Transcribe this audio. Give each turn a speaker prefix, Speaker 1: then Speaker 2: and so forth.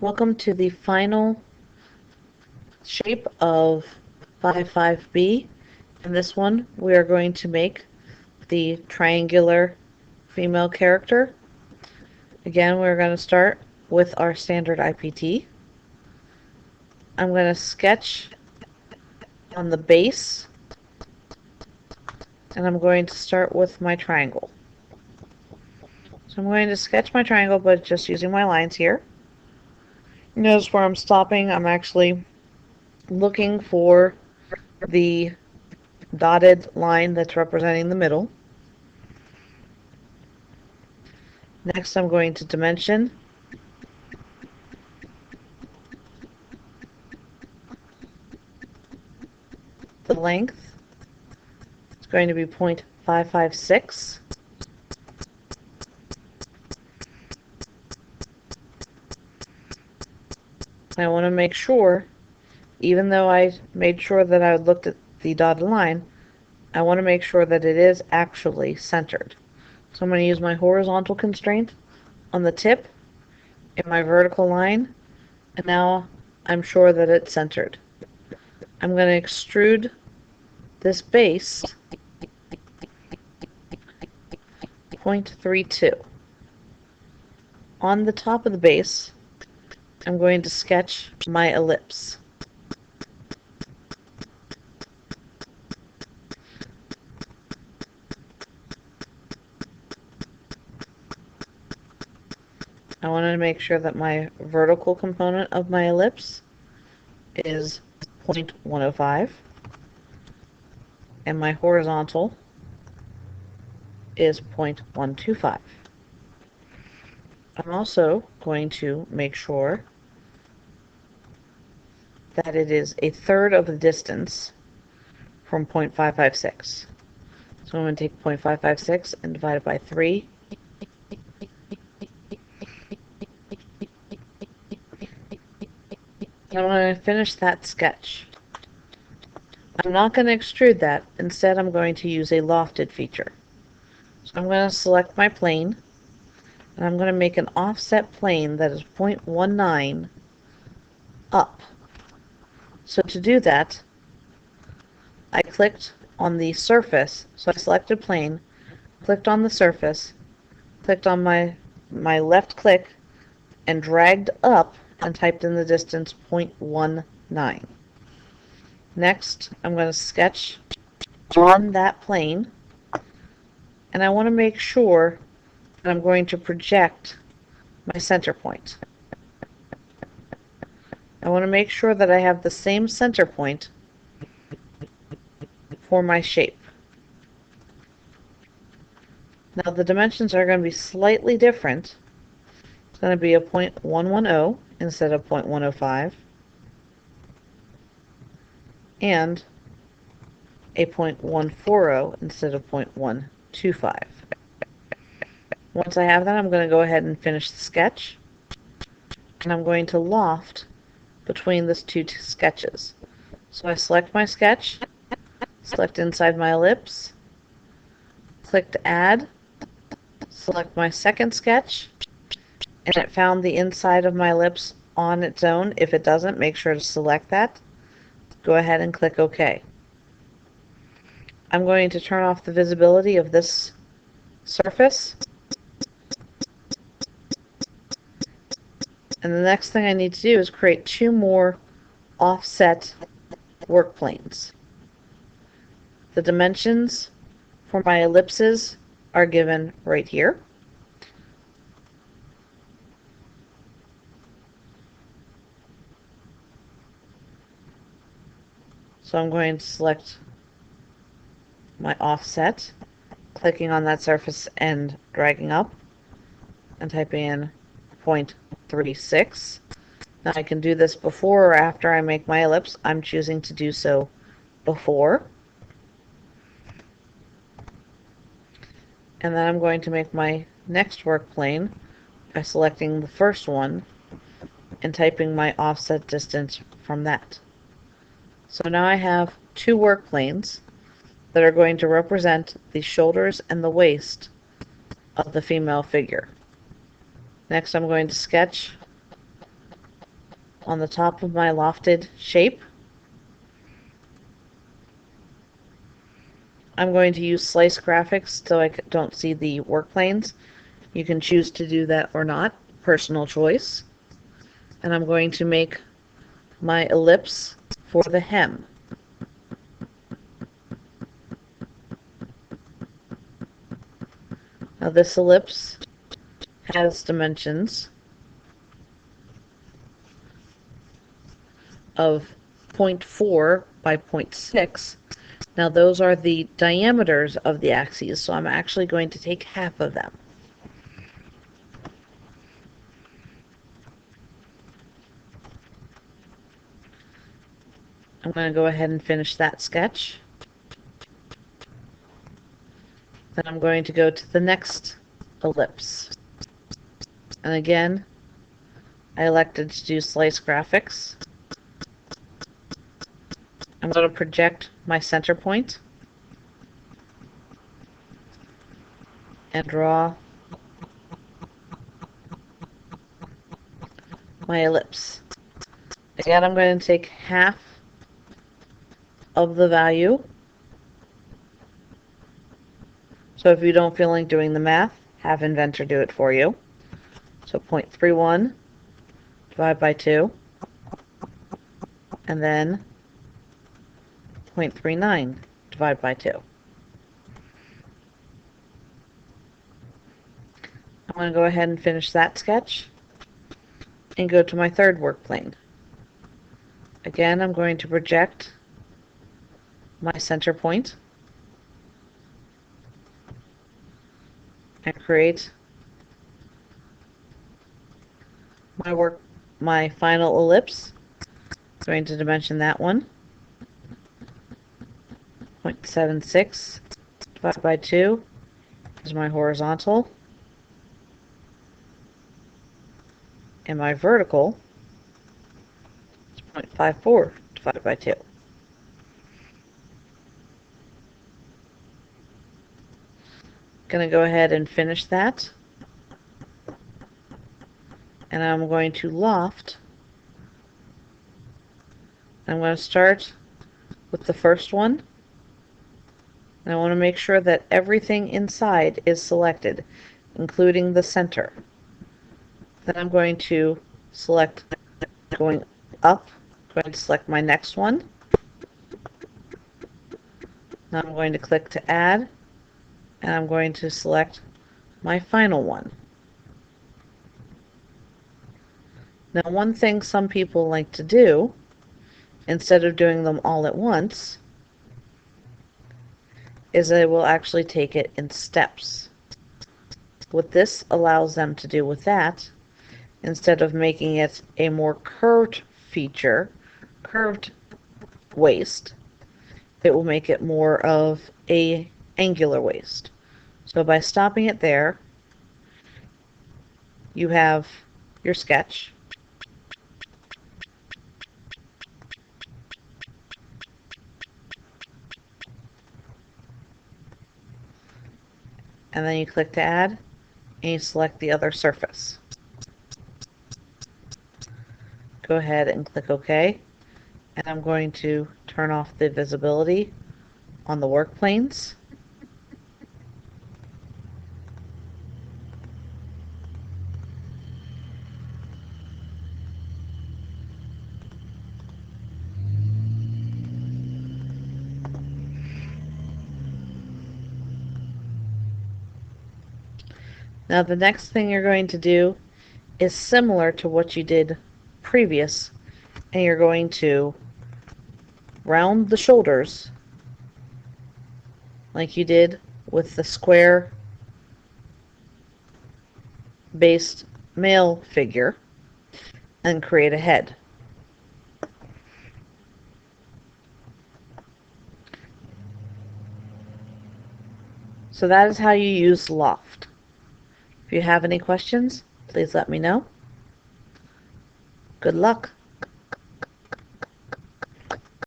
Speaker 1: Welcome to the final shape of 5-5B. In this one, we are going to make the triangular female character. Again, we're going to start with our standard IPT. I'm going to sketch on the base, and I'm going to start with my triangle. So I'm going to sketch my triangle, but just using my lines here. Notice where I'm stopping. I'm actually looking for the dotted line that's representing the middle. Next, I'm going to dimension the length. It's going to be 0.556. I want to make sure, even though I made sure that I looked at the dotted line, I want to make sure that it is actually centered. So I'm going to use my horizontal constraint on the tip in my vertical line, and now I'm sure that it's centered. I'm going to extrude this base 0.32. On the top of the base, I'm going to sketch my ellipse. I want to make sure that my vertical component of my ellipse is 0.105 and my horizontal is 0.125. I'm also going to make sure that it is a third of the distance from 0.556. So I'm going to take 0.556 and divide it by 3. And I'm going to finish that sketch. I'm not going to extrude that. Instead, I'm going to use a lofted feature. So I'm going to select my plane, and I'm going to make an offset plane that is 0.19 up. So to do that, I clicked on the surface. So I selected plane, clicked on the surface, clicked on my left click, and dragged up and typed in the distance 0.19. Next, I'm going to sketch on that plane, and I want to make sure that I'm going to project my center point. I want to make sure that I have the same center point for my shape. Now the dimensions are going to be slightly different. It's going to be a 0.110 instead of 0.105 and a 0.140 instead of 0.125. Once I have that, I'm going to go ahead and finish the sketch, and I'm going to loft between these two sketches. So I select my sketch, select inside my ellipse, click to add, select my second sketch, and it found the inside of my ellipse on its own. If it doesn't, make sure to select that. Go ahead and click OK. I'm going to turn off the visibility of this surface. And the next thing I need to do is create 2 more offset work planes. The dimensions for my ellipses are given right here. So I'm going to select my offset, clicking on that surface and dragging up and typing in 0.36. Now I can do this before or after I make my ellipse. I'm choosing to do so before. And then I'm going to make my next work plane by selecting the first one and typing my offset distance from that. So now I have 2 work planes that are going to represent the shoulders and the waist of the female figure. Next, I'm going to sketch on the top of my lofted shape. I'm going to use slice graphics so I don't see the work planes. You can choose to do that or not, personal choice. And I'm going to make my ellipse for the hem. Now this ellipse has dimensions of 0.4 by 0.6. Now those are the diameters of the axes, so I'm actually going to take half of them. I'm going to go ahead and finish that sketch. Then I'm going to go to the next ellipse. And again, I elected to do slice graphics. I'm going to project my center point and draw my ellipse. Again, I'm going to take half of the value. So if you don't feel like doing the math, have Inventor do it for you. So 0.31 divided by 2, and then 0.39 divided by 2. I'm going to go ahead and finish that sketch and go to my third work plane. Again, I'm going to project my center point and create my final ellipse. I'm going to dimension that one. 0.76 divided by 2 is my horizontal. And my vertical is 0.54 divided by 2. Going to go ahead and finish that. And I'm going to loft. I'm going to start with the first one. And I want to make sure that everything inside is selected, including the center. Then I'm going to select going up. I'm going to select my next one. Now I'm going to click to add, and I'm going to select my final one. Now, one thing some people like to do, instead of doing them all at once, is they will actually take it in steps. What this allows them to do with that, instead of making it a more curved feature, curved waist, it will make it more of a angular waist. So by stopping it there, you have your sketch. And then you click to add, and you select the other surface. Go ahead and click OK. And I'm going to turn off the visibility on the work planes. Now the next thing you're going to do is similar to what you did previous, and you're going to round the shoulders like you did with the square based male figure and create a head. So that is how you use Loft. If you have any questions, please let me know. Good luck.